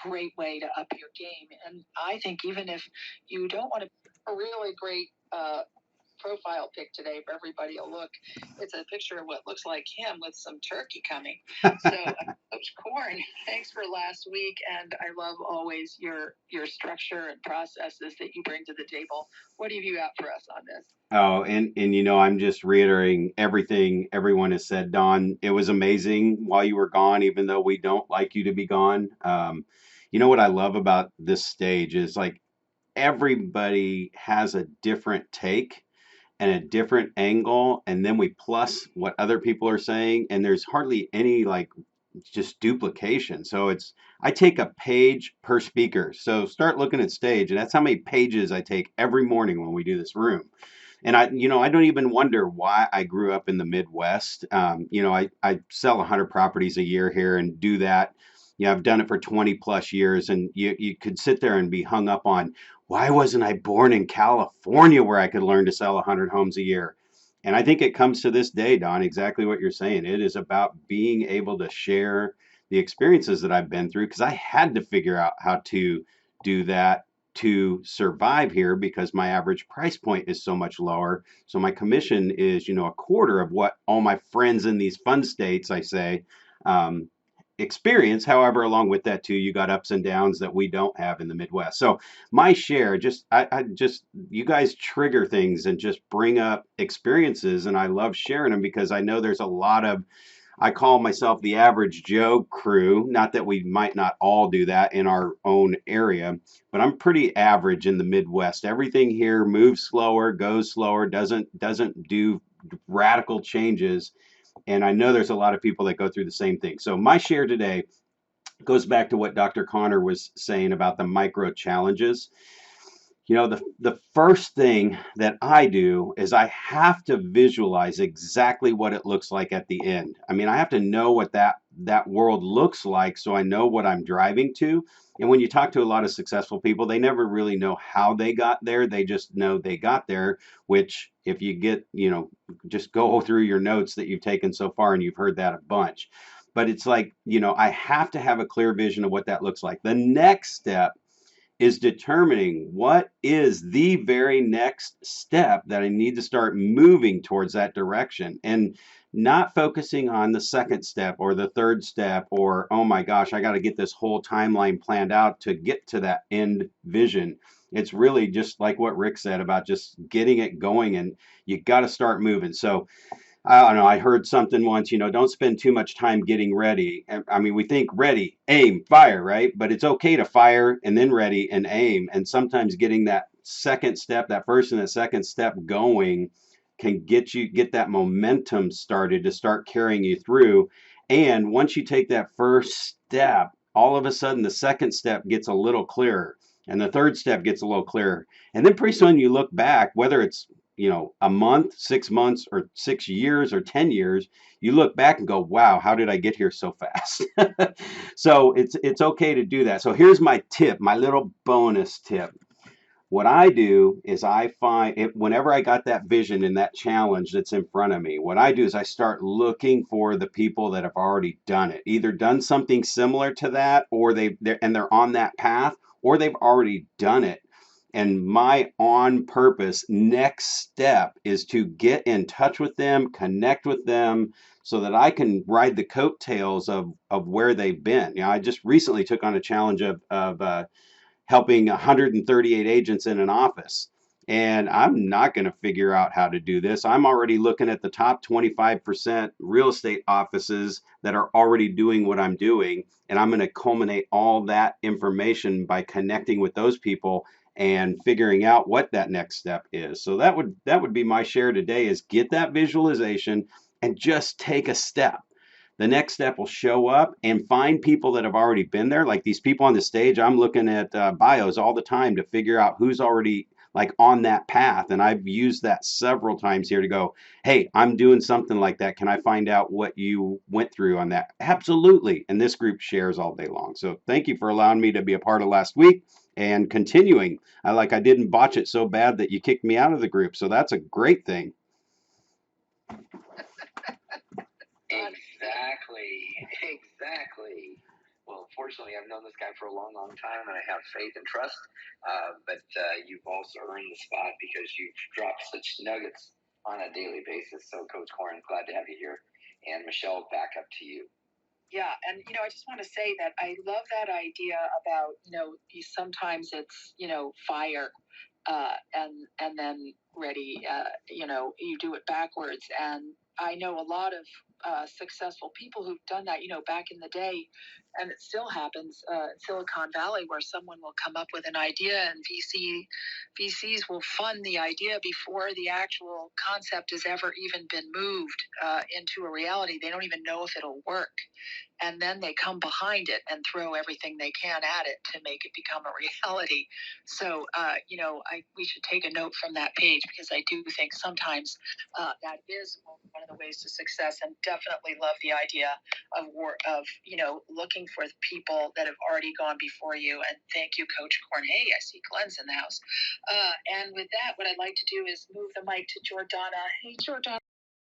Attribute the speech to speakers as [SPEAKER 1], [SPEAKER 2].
[SPEAKER 1] great way to up your game. And I think even if you don't want to, a really great profile pic today for everybody to look. It's a picture of what looks like him with some turkey coming. So, Coach Corn, thanks for last week, and I love always your structure and processes that you bring to the table. What have you got for us on this?
[SPEAKER 2] Oh, and you know, I'm just reiterating everything everyone has said, Don. It was amazing while you were gone, even though we don't like you to be gone. You know what I love about this stage is like everybody has a different take and a different angle, and then we plus what other people are saying, and there's hardly any like just duplication. So it's I take a page per speaker. So start looking at stage, and that's how many pages I take every morning when we do this room. And I don't even wonder why I grew up in the Midwest. I sell 100 properties a year here and do that. I've done it for 20 plus years, and you could sit there and be hung up on why wasn't I born in California where I could learn to sell 100 homes a year? And I think it comes to this day, Don, exactly what you're saying. It is about being able to share the experiences that I've been through because I had to figure out how to do that to survive here because my average price point is so much lower. So my commission is, a quarter of what all my friends in these fun states, I say, um, experience. However, along with that too, you got ups and downs that we don't have in the Midwest. So my share, I just you guys trigger things and just bring up experiences, and I love sharing them because I know there's a lot of I call myself the average Joe crew. Not that we might not all do that in our own area, but I'm pretty average in the Midwest. Everything here moves slower, goes slower, doesn't do radical changes. And I know there's a lot of people that go through the same thing. So my share today goes back to what Dr. Connor was saying about the micro challenges. The first thing that I do is I have to visualize exactly what it looks like at the end. I mean, I have to know what that world looks like so I know what I'm driving to. And when you talk to a lot of successful people, they never really know how they got there. They just know they got there, which if you get, just go through your notes that you've taken so far and you've heard that a bunch. But it's like, I have to have a clear vision of what that looks like. The next step is determining what is the very next step that I need to start moving towards that direction and not focusing on the second step or the third step or, oh my gosh, I got to get this whole timeline planned out to get to that end vision. It's really just like what Rick said about just getting it going and you got to start moving. So I don't know. I heard something once, don't spend too much time getting ready. I mean, we think ready, aim, fire, right? But it's okay to fire and then ready and aim. And sometimes getting that second step, that first and that second step going can get that momentum started to start carrying you through. And once you take that first step, all of a sudden the second step gets a little clearer and the third step gets a little clearer. And then pretty soon you look back, whether it's a month, 6 months, or 6 years, or 10 years, you look back and go, wow, how did I get here so fast? So it's okay to do that. So here's my tip, my little bonus tip. What I do is I find it whenever I got that vision and that challenge that's in front of me, what I do is I start looking for the people that have already done it, either done something similar to that, or they're on that path, or they've already done it. And my on purpose next step is to get in touch with them, connect with them, so that I can ride the coattails of where they've been. I just recently took on a challenge of helping 138 agents in an office. And I'm not going to figure out how to do this. I'm already looking at the top 25% real estate offices that are already doing what I'm doing. And I'm going to culminate all that information by connecting with those people and figuring out what that next step is. So that would be my share today is get that visualization and just take a step. The next step will show up and find people that have already been there. Like these people on the stage, I'm looking at bios all the time to figure out who's already like on that path. And I've used that several times here to go, hey, I'm doing something like that. Can I find out what you went through on that? Absolutely. And this group shares all day long. So thank you for allowing me to be a part of last week and continuing. I didn't botch it so bad that you kicked me out of the group. So that's a great thing.
[SPEAKER 1] Exactly. Well, unfortunately, I've known this guy for a long, long time, and I have faith and trust. But you've also earned the spot because you've dropped such nuggets on a daily basis. So, Coach Corn, glad to have you here. And Michelle, back up to you. Yeah, and I just want to say that I love that idea about sometimes it's fire, and then ready. You do it backwards, and I know a lot of successful people who've done that. Back in the day, and it still happens. Silicon Valley, where someone will come up with an idea, and VCs will fund the idea before the actual concept has ever even been moved into a reality. They don't even know if it'll work. And then they come behind it and throw everything they can at it to make it become a reality. So, we should take a note from that page, because I do think sometimes that is one of the ways to success, and definitely love the idea of looking for people that have already gone before you. And thank you, Coach Corn. Hey, I see Glenn's in the house. And with that, what I'd like to do is move the mic to Jordana. Hey, Jordana.